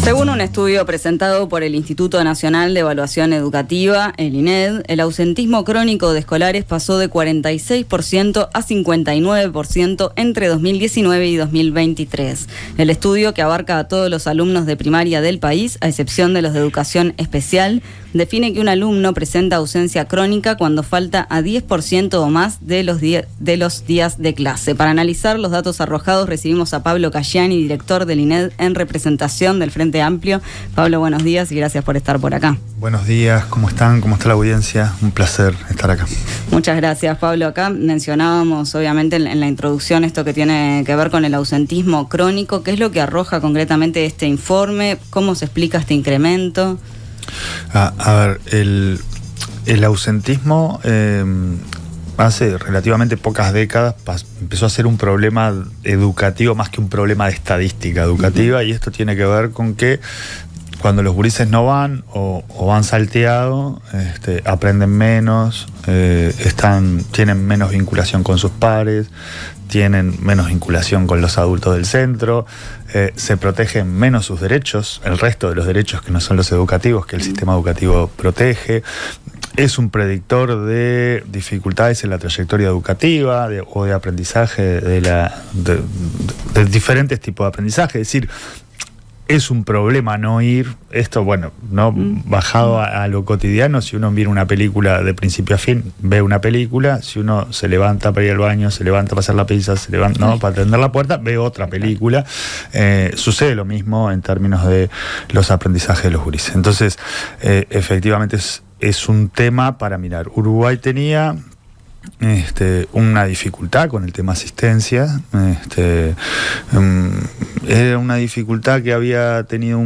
Según un estudio presentado por el Instituto Nacional de Evaluación Educativa, el INED, el ausentismo crónico de escolares pasó de 46% a 59% entre 2019 y 2023. El estudio, que abarca a todos los alumnos de primaria del país, a excepción de los de educación especial, define que un alumno presenta ausencia crónica cuando falta a 10% o más de los días de clase. Para analizar los datos arrojados, recibimos a Pablo Cayani, director del INED, en representación del Frente Amplio. Pablo, buenos días y gracias por estar por acá. Buenos días, ¿cómo están? ¿Cómo está la audiencia? Un placer estar acá. Muchas gracias, Pablo. Acá mencionábamos, obviamente, en la introducción esto que tiene que ver con el ausentismo crónico. ¿Qué es lo que arroja concretamente este informe? ¿Cómo se explica este incremento? A ver, el ausentismo hace relativamente pocas décadas empezó a ser un problema educativo más que un problema de estadística educativa, y esto tiene que ver con que cuando los gurises no van o van salteado, aprenden menos, tienen menos vinculación con sus pares, tienen menos vinculación con los adultos del centro, se protegen menos sus derechos, el resto de los derechos que no son los educativos, que el sistema educativo protege. Es un predictor de dificultades en la trayectoria educativa o de aprendizaje, de diferentes tipos de aprendizaje. Es decir, es un problema no ir, esto, bueno, no bajado a lo cotidiano. Si uno mira una película de principio a fin, ve una película. Si uno se levanta para ir al baño, se levanta para hacer la pizza, se levanta para atender la puerta, ve otra película. Sucede lo mismo en términos de los aprendizajes de los gurises. Entonces, efectivamente es un tema para mirar. Uruguay tenía una dificultad con el tema asistencia. Era una dificultad que había tenido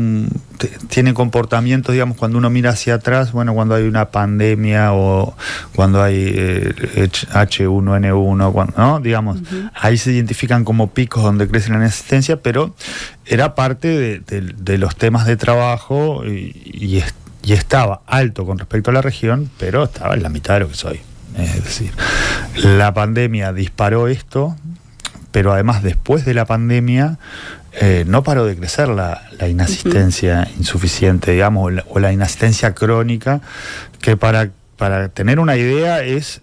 tiene comportamientos, digamos, cuando uno mira hacia atrás, bueno, cuando hay una pandemia o cuando hay H1N1, ¿no? Digamos, ahí se identifican como picos donde crece la inasistencia, pero era parte de los temas de trabajo y estaba alto con respecto a la región, pero estaba en la mitad de lo que soy. Es decir, la pandemia disparó esto, pero además después de la pandemia no paró de crecer la inasistencia insuficiente, digamos, o la inasistencia crónica, que para tener una idea es,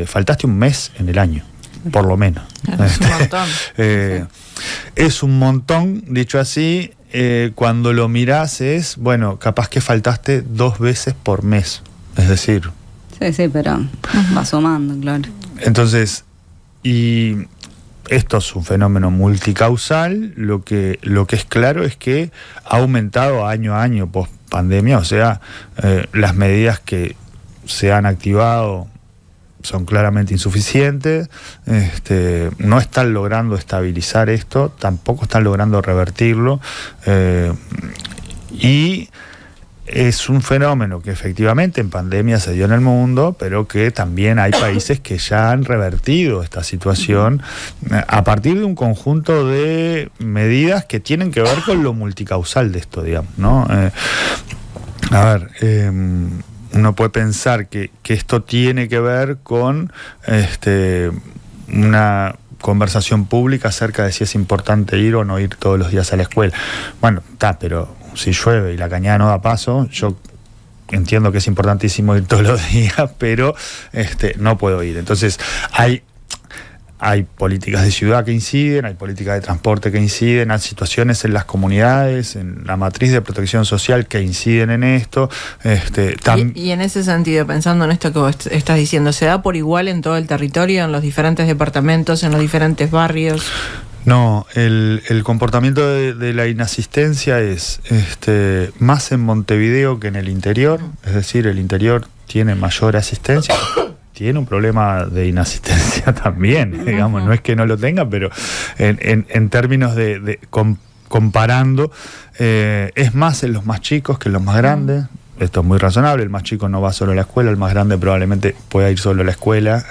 faltaste un mes en el año, por lo menos. Es un montón. Es un montón, dicho así. Cuando lo mirás es, bueno, capaz que faltaste 2 veces por mes, es decir... Sí, pero va sumando, claro. Entonces, y esto es un fenómeno multicausal. Lo que es claro es que ha aumentado año a año post pandemia, o sea, las medidas que se han activado son claramente insuficientes, no están logrando estabilizar esto, tampoco están logrando revertirlo, y es un fenómeno que efectivamente en pandemia se dio en el mundo, pero que también hay países que ya han revertido esta situación a partir de un conjunto de medidas que tienen que ver con lo multicausal de esto, digamos, ¿no? Uno puede pensar que esto tiene que ver con una conversación pública acerca de si es importante ir o no ir todos los días a la escuela. Bueno, pero si llueve y la cañada no da paso, yo entiendo que es importantísimo ir todos los días, pero no puedo ir. Entonces, hay políticas de ciudad que inciden, hay políticas de transporte que inciden, hay situaciones en las comunidades, en la matriz de protección social que inciden en esto. Y en ese sentido, pensando en esto que vos estás diciendo, ¿se da por igual en todo el territorio, en los diferentes departamentos, en los diferentes barrios? No, el comportamiento de la inasistencia es más en Montevideo que en el interior, es decir, el interior tiene mayor asistencia. Tiene un problema de inasistencia también, digamos, no es que no lo tenga, pero en términos de comparando, es más en los más chicos que en los más grandes. Esto es muy razonable, el más chico no va solo a la escuela, el más grande probablemente pueda ir solo a la escuela.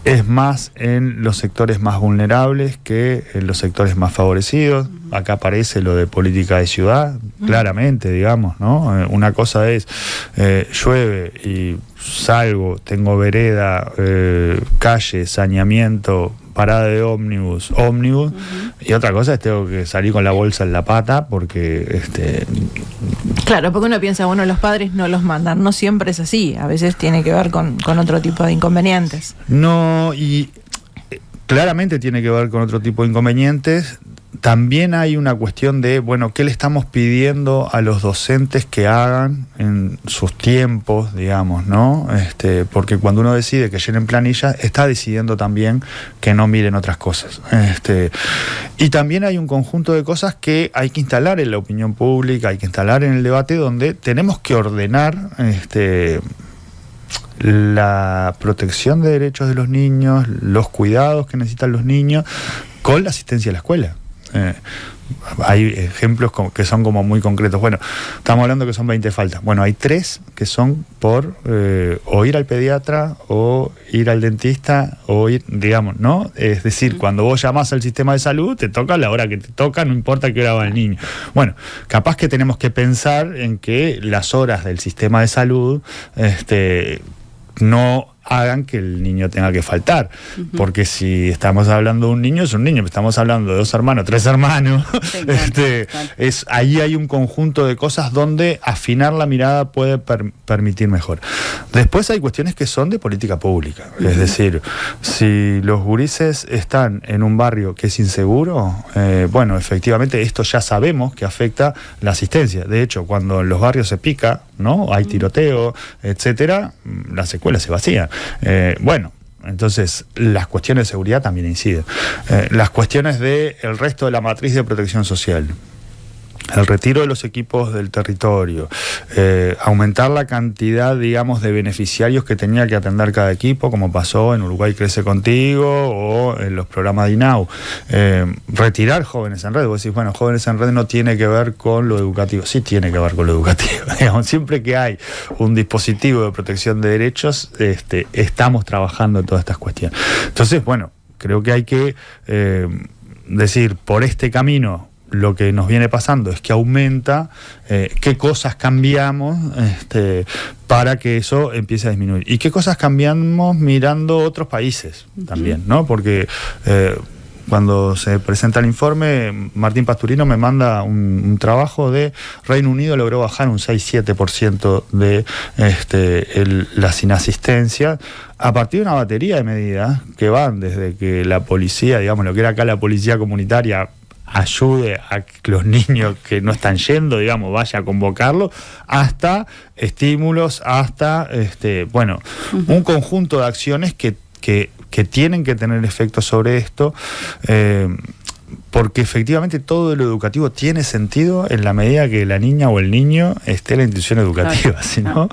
Es más en los sectores más vulnerables que en los sectores más favorecidos. Acá aparece lo de política de ciudad, claramente, digamos, ¿no? Una cosa es, llueve y salgo, tengo vereda, calle, saneamiento, parada de ómnibus, y otra cosa es tengo que salir con la bolsa en la pata porque Claro, porque uno piensa, bueno, los padres no los mandan, no siempre es así, a veces tiene que ver con otro tipo de inconvenientes. No, y claramente tiene que ver con otro tipo de inconvenientes. También hay una cuestión de, bueno, ¿qué le estamos pidiendo a los docentes que hagan en sus tiempos, digamos, ¿no? Porque cuando uno decide que llenen planillas, está decidiendo también que no miren otras cosas. Y también hay un conjunto de cosas que hay que instalar en la opinión pública, hay que instalar en el debate, donde tenemos que ordenar la protección de derechos de los niños, los cuidados que necesitan los niños, con la asistencia a la escuela. Hay ejemplos que son como muy concretos. Bueno, estamos hablando que son 20 faltas. Bueno, hay 3 que son por o ir al pediatra o ir al dentista o ir, digamos, ¿no? Es decir, cuando vos llamás al sistema de salud, te toca la hora que te toca, no importa qué hora va el niño. Bueno, capaz que tenemos que pensar en que las horas del sistema de salud no hagan que el niño tenga que faltar, porque si estamos hablando de un niño, es un niño, estamos hablando de 2 hermanos, 3 hermanos, ahí hay un conjunto de cosas donde afinar la mirada puede permitir mejor. Después hay cuestiones que son de política pública, es decir, si los gurises están en un barrio que es inseguro, bueno, efectivamente esto ya sabemos que afecta la asistencia. De hecho, cuando en los barrios se pica, ¿no? Hay tiroteo, etcétera, las escuelas se vacían. Bueno, entonces las cuestiones de seguridad también inciden. Las cuestiones del resto de la matriz de protección social, el retiro de los equipos del territorio, aumentar la cantidad, digamos, de beneficiarios que tenía que atender cada equipo, como pasó en Uruguay Crece Contigo o en los programas de INAU. Retirar Jóvenes en Red. Vos decís, bueno, Jóvenes en Red no tiene que ver con lo educativo. Sí tiene que ver con lo educativo. Digamos, siempre que hay un dispositivo de protección de derechos, estamos trabajando en todas estas cuestiones. Entonces, bueno, creo que hay que decir, por este camino, lo que nos viene pasando es que aumenta, qué cosas cambiamos para que eso empiece a disminuir. Y qué cosas cambiamos mirando otros países también, ¿no? Porque cuando se presenta el informe, Martín Pasturino me manda un trabajo de Reino Unido logró bajar un 6-7% de las inasistencias a partir de una batería de medidas que van desde que la policía, digamos, lo que era acá la policía comunitaria, ayude a que los niños que no están yendo, digamos, vaya a convocarlos, hasta estímulos, hasta, un conjunto de acciones que tienen que tener efecto sobre esto, porque efectivamente todo lo educativo tiene sentido en la medida que la niña o el niño esté en la institución educativa, claro. Si no...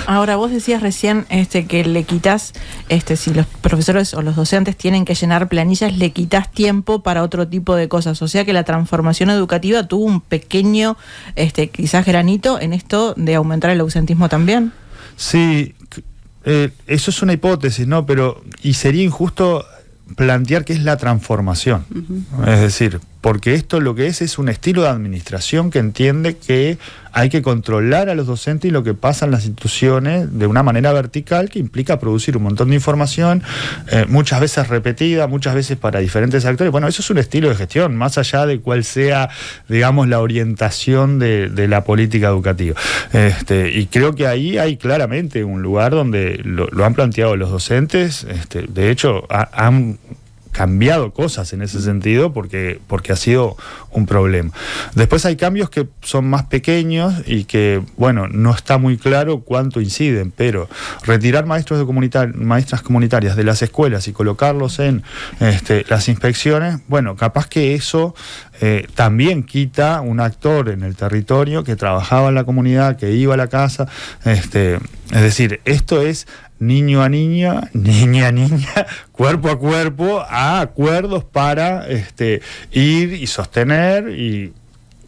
Ahora, vos decías recién que le quitas, si los profesores o los docentes tienen que llenar planillas, le quitas tiempo para otro tipo de cosas, o sea que la transformación educativa tuvo un pequeño, quizás granito en esto de aumentar el ausentismo también. Sí, eso es una hipótesis, ¿no? Y sería injusto plantear que es la transformación. Es decir, porque esto lo que es un estilo de administración que entiende que hay que controlar a los docentes y lo que pasa en las instituciones de una manera vertical, que implica producir un montón de información, muchas veces repetida, muchas veces para diferentes actores. Bueno, eso es un estilo de gestión, más allá de cuál sea, digamos, la orientación de la política educativa. Y creo que ahí hay claramente un lugar donde lo han planteado los docentes, de hecho, han cambiado cosas en ese sentido porque ha sido un problema. Después hay cambios que son más pequeños y que, bueno, no está muy claro cuánto inciden, pero retirar maestras comunitarias de las escuelas y colocarlos en las inspecciones, bueno, capaz que eso también quita un actor en el territorio que trabajaba en la comunidad, que iba a la casa, es decir, esto es niño a niña, niña a niña, cuerpo a cuerpo, a acuerdos para ir y sostener y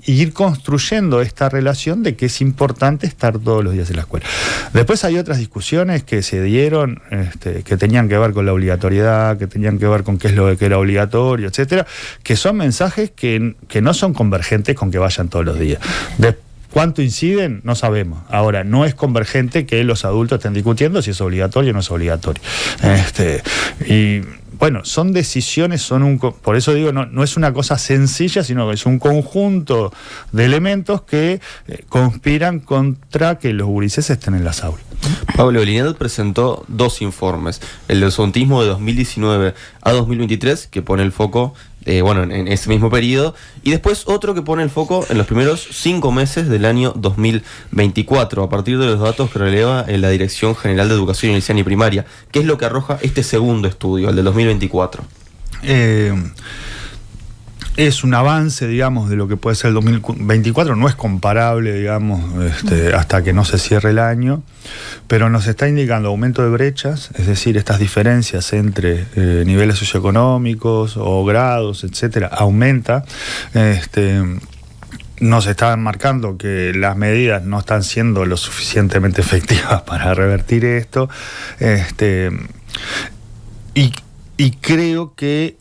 ir construyendo esta relación de que es importante estar todos los días en la escuela. Después hay otras discusiones que se dieron, que tenían que ver con la obligatoriedad, que tenían que ver con qué es lo que era obligatorio, etcétera, que son mensajes que no son convergentes con que vayan todos los días. ¿Cuánto inciden? No sabemos. Ahora, no es convergente que los adultos estén discutiendo si es obligatorio o no es obligatorio. Y bueno, son decisiones, por eso digo, no es una cosa sencilla, sino que es un conjunto de elementos que conspiran contra que los gurises estén en las aulas. Pablo, el INED presentó 2 informes, el del ausentismo de 2019 a 2023, que pone el foco en ese mismo periodo, y después otro que pone el foco en los primeros 5 meses del año 2024, a partir de los datos que releva la Dirección General de Educación Inicial y Primaria. ¿Qué es lo que arroja este segundo estudio, el del 2024? Es un avance, digamos, de lo que puede ser el 2024, no es comparable, digamos, hasta que no se cierre el año, pero nos está indicando aumento de brechas, es decir, estas diferencias entre niveles socioeconómicos o grados, etcétera, aumenta. Nos está marcando que las medidas no están siendo lo suficientemente efectivas para revertir esto, y creo que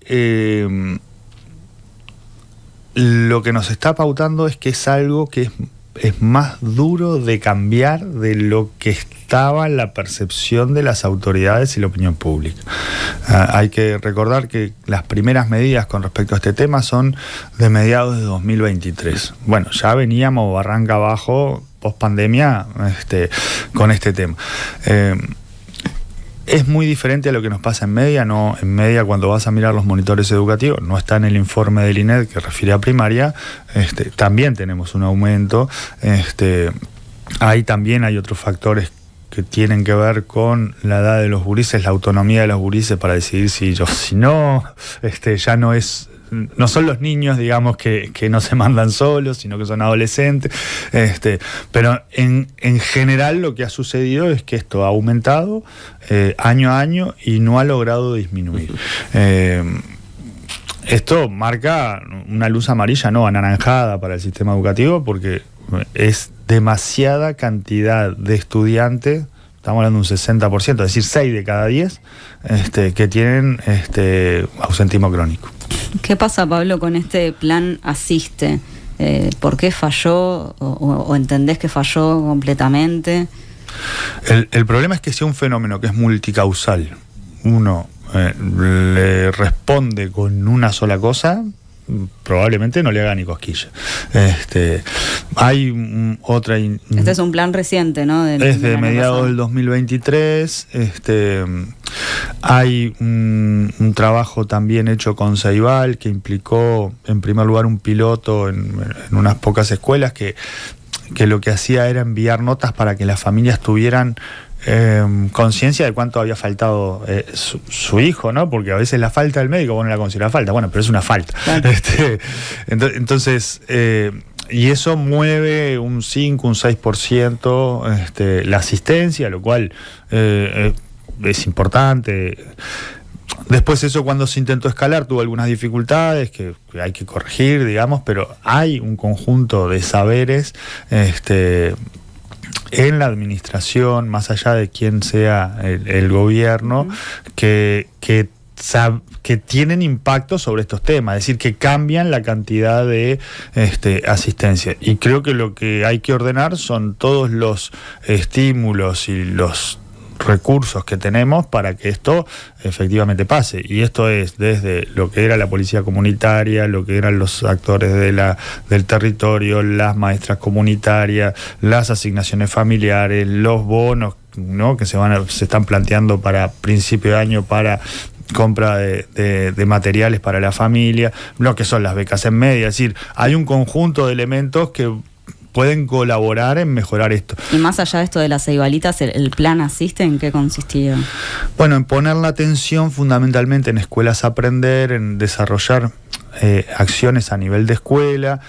lo que nos está pautando es que es algo que es más duro de cambiar de lo que estaba en la percepción de las autoridades y la opinión pública. Hay que recordar que las primeras medidas con respecto a este tema son de mediados de 2023. Bueno, ya veníamos barranca abajo, post pandemia, con este tema. Es muy diferente a lo que nos pasa en media. No, en media, cuando vas a mirar los monitores educativos, no está en el informe del INED que refiere a primaria, también tenemos un aumento. Ahí también hay otros factores que tienen que ver con la edad de los gurises, la autonomía de los gurises para decidir si no, ya no son los niños, digamos, que no se mandan solos, sino que son adolescentes. Pero en general lo que ha sucedido es que esto ha aumentado año a año y no ha logrado disminuir. Esto marca una luz amarilla, no anaranjada, para el sistema educativo, porque es demasiada cantidad de estudiantes. Estamos hablando de un 60%, es decir, 6 de cada 10 que tienen ausentismo crónico. ¿Qué pasa, Pablo, con este plan Asiste? ¿Por qué falló o entendés que falló completamente? El problema es que sea un fenómeno que es multicausal. Uno le responde con una sola cosa, probablemente no le haga ni cosquilla. Hay otra... Este es un plan reciente, ¿no? Es de mediados del 2023. Hay un trabajo también hecho con Ceibal que implicó, en primer lugar, un piloto en unas pocas escuelas que lo que hacía era enviar notas para que las familias tuvieran conciencia de cuánto había faltado su hijo, ¿no? Porque a veces la falta del médico, bueno, la considera falta, bueno, pero es una falta. Claro. Entonces, y eso mueve un 5, un 6% la asistencia, lo cual es importante. Después eso, cuando se intentó escalar, tuvo algunas dificultades que hay que corregir, digamos, pero hay un conjunto de saberes en la administración, más allá de quién sea el gobierno, que tienen impacto sobre estos temas, es decir, que cambian la cantidad de asistencia. Y creo que lo que hay que ordenar son todos los estímulos y los recursos que tenemos para que esto efectivamente pase, y esto es desde lo que era la policía comunitaria, lo que eran los actores del territorio, las maestras comunitarias, las asignaciones familiares, los bonos, ¿no?, que se están planteando para principio de año para compra de materiales para la familia, lo que son las becas en media. Es decir, hay un conjunto de elementos que pueden colaborar en mejorar esto. Y más allá de esto de las ceibalitas, ¿el plan Asiste en qué consistía? Bueno, en poner la atención fundamentalmente en escuelas aprender, en desarrollar acciones a nivel de escuela.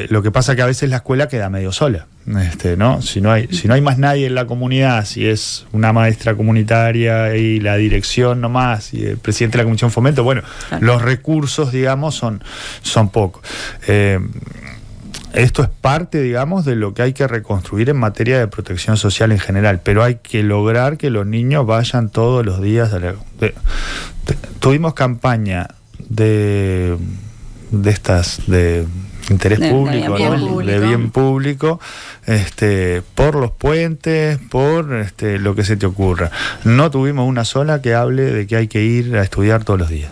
Lo que pasa que a veces la escuela queda medio sola, ¿no? Si no hay más nadie en la comunidad, si es una maestra comunitaria y la dirección nomás y el presidente de la Comisión Fomento, bueno, claro, los recursos, digamos, son pocos. Esto es parte, digamos, de lo que hay que reconstruir en materia de protección social en general, pero hay que lograr que los niños vayan todos los días tuvimos campaña de interés público, bien ¿no? público. De bien público, por los puentes, por lo que se te ocurra. No tuvimos una sola que hable de que hay que ir a estudiar todos los días.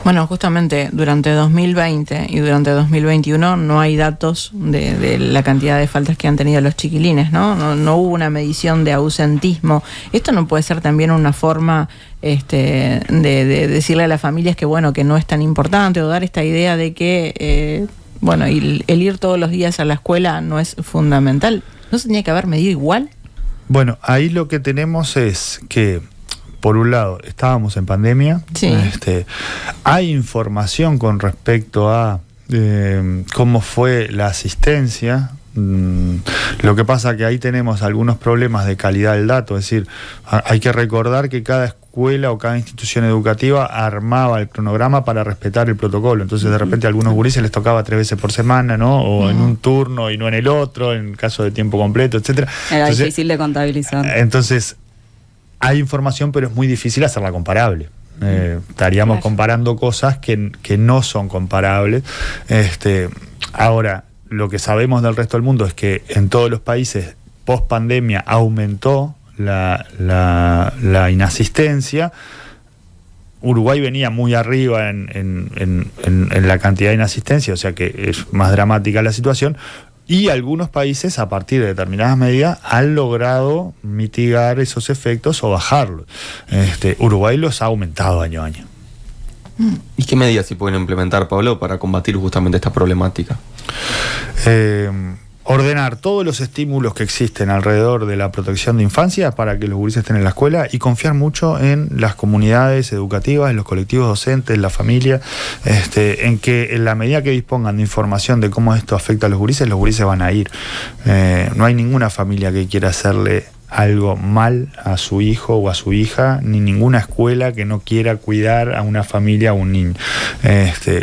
Bueno, justamente durante 2020 y durante 2021 no hay datos de la cantidad de faltas que han tenido los chiquilines, ¿no? No hubo una medición de ausentismo. ¿Esto no puede ser también una forma de decirle a las familias que, bueno, que no es tan importante, o dar esta idea de que, el ir todos los días a la escuela no es fundamental? ¿No se tenía que haber medido igual? Bueno, ahí lo que tenemos es que, por un lado, estábamos en pandemia. Sí. Hay información con respecto a cómo fue la asistencia. Lo que pasa que ahí tenemos algunos problemas de calidad del dato. Es decir, hay que recordar que cada escuela o cada institución educativa armaba el cronograma para respetar el protocolo. Entonces, de repente, a algunos gurises les tocaba 3 veces por semana, ¿no? O en un turno y no en el otro, en caso de tiempo completo, etcétera. Era difícil de contabilizar. Entonces, hay información, pero es muy difícil hacerla comparable. Estaríamos comparando cosas que no son comparables. Ahora, lo que sabemos del resto del mundo es que en todos los países post pandemia aumentó la inasistencia. Uruguay venía muy arriba en la cantidad de inasistencia, o sea que es más dramática la situación. Y algunos países, a partir de determinadas medidas, han logrado mitigar esos efectos o bajarlos. Uruguay los ha aumentado año a año. ¿Y qué medidas se pueden implementar, Pablo, para combatir justamente esta problemática? Ordenar todos los estímulos que existen alrededor de la protección de infancia para que los gurises estén en la escuela, y confiar mucho en las comunidades educativas, en los colectivos docentes, en la familia, en que en la medida que dispongan de información de cómo esto afecta a los gurises van a ir. No hay ninguna familia que quiera hacerle algo mal a su hijo o a su hija, ni ninguna escuela que no quiera cuidar a una familia o un niño.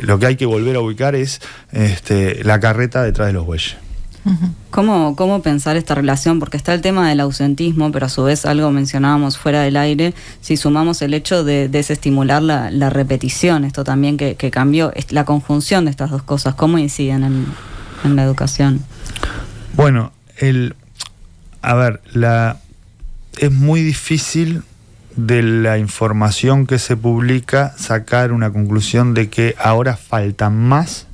Lo que hay que volver a ubicar es la carreta detrás de los bueyes. ¿Cómo pensar esta relación? Porque está el tema del ausentismo, pero a su vez algo mencionábamos fuera del aire, si sumamos el hecho de desestimular la repetición, esto también que cambió, la conjunción de estas dos cosas, ¿cómo inciden en la educación? Bueno, es muy difícil de la información que se publica sacar una conclusión de que ahora faltan más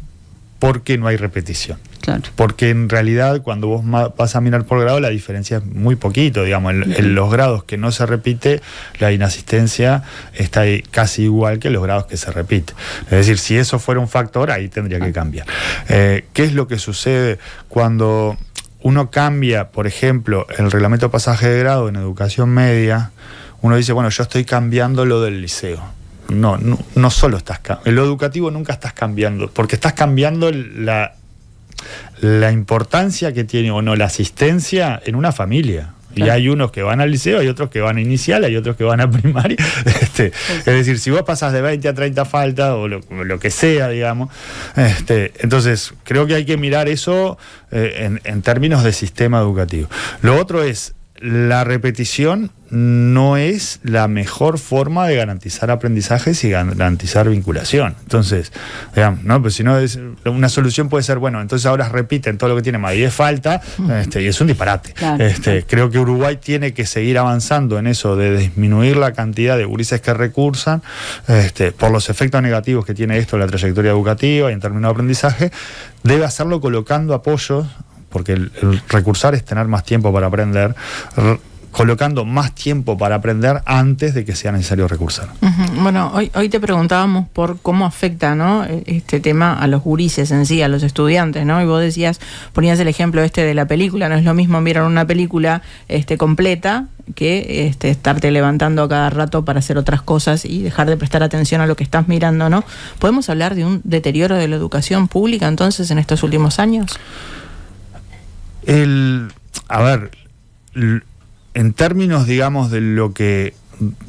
porque no hay repetición. Claro. Porque en realidad cuando vos vas a mirar por grado la diferencia es muy poquito, digamos, en los grados que no se repite la inasistencia está ahí casi igual que los grados que se repite. Es decir, si eso fuera un factor, ahí tendría que cambiar. ¿Qué es lo que sucede cuando uno cambia, por ejemplo, el reglamento de pasaje de grado en educación media? Uno dice, bueno, yo estoy cambiando lo del liceo. No solo estás cambiando. En lo educativo nunca estás cambiando, porque estás cambiando la importancia que tiene o no la asistencia en una familia. Claro. Y hay unos que van al liceo, hay otros que van a inicial, hay otros que van a primaria. Es decir, si vos pasás de 20 a 30 faltas o lo que sea, digamos, entonces creo que hay que mirar eso en términos de sistema educativo. Lo otro es, la repetición no es la mejor forma de garantizar aprendizajes y garantizar vinculación. Entonces, digamos, ¿no? Pues si no, una solución puede ser, bueno, entonces ahora repiten todo lo que tiene más 10 falta, y es un disparate. Claro. Creo que Uruguay tiene que seguir avanzando en eso de disminuir la cantidad de gurises que recursan, por los efectos negativos que tiene esto en la trayectoria educativa y en términos de aprendizaje. Debe hacerlo colocando apoyos, porque el recursar es tener más tiempo para aprender, colocando más tiempo para aprender antes de que sea necesario recursar. Bueno, hoy te preguntábamos por cómo afecta, ¿no?, este tema a los gurises en sí, a los estudiantes, ¿no? Y vos ponías el ejemplo de la película. No es lo mismo mirar una película completa que estarte levantando a cada rato para hacer otras cosas y dejar de prestar atención a lo que estás mirando, ¿no? ¿Podemos hablar de un deterioro de la educación pública entonces en estos últimos años? En términos, digamos, de lo que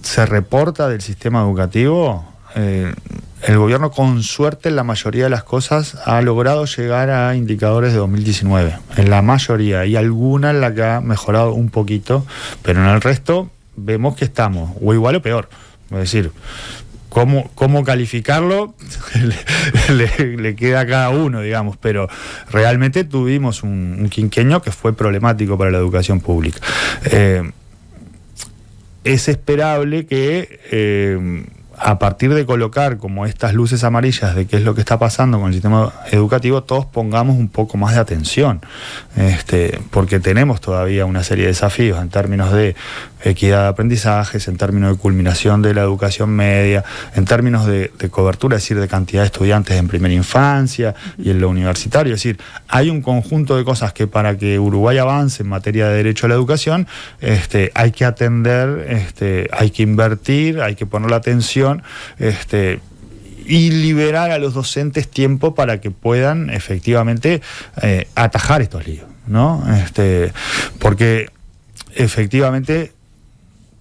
se reporta del sistema educativo, el gobierno, con suerte, en la mayoría de las cosas ha logrado llegar a indicadores de 2019. En la mayoría, hay alguna en la que ha mejorado un poquito, pero en el resto vemos que estamos o igual o peor. Es decir, cómo calificarlo le queda a cada uno, digamos, pero realmente tuvimos un quinquenio que fue problemático para la educación pública. Es esperable que a partir de colocar como estas luces amarillas de qué es lo que está pasando con el sistema educativo, todos pongamos un poco más de atención, porque tenemos todavía una serie de desafíos en términos de equidad de aprendizajes, en términos de culminación de la educación media, en términos de cobertura, es decir, de cantidad de estudiantes en primera infancia y en lo universitario. Es decir, hay un conjunto de cosas que para que Uruguay avance en materia de derecho a la educación, hay que atender, hay que invertir, hay que poner la atención, y liberar a los docentes tiempo para que puedan efectivamente atajar estos líos, ¿no? Porque efectivamente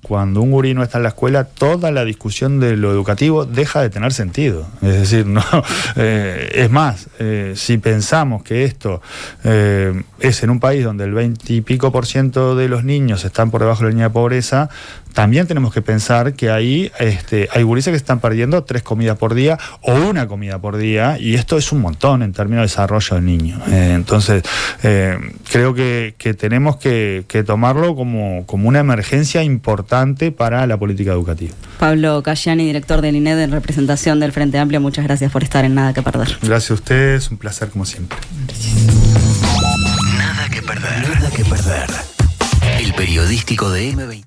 cuando un gurí no está en la escuela, toda la discusión de lo educativo deja de tener sentido. Es decir, no, es más, si pensamos que esto es en un país donde el 20 y pico% de los niños están por debajo de la línea de pobreza, también tenemos que pensar que ahí hay gurises que están perdiendo 3 comidas por día o 1 comida por día, y esto es un montón en términos de desarrollo del niño. Entonces, creo que tenemos que tomarlo como una emergencia importante para la política educativa. Pablo Cayani, director del INED en representación del Frente Amplio, muchas gracias por estar en Nada que Perder. Gracias a ustedes, un placer como siempre. Nada que perder. Nada que perder. El periodístico de M20.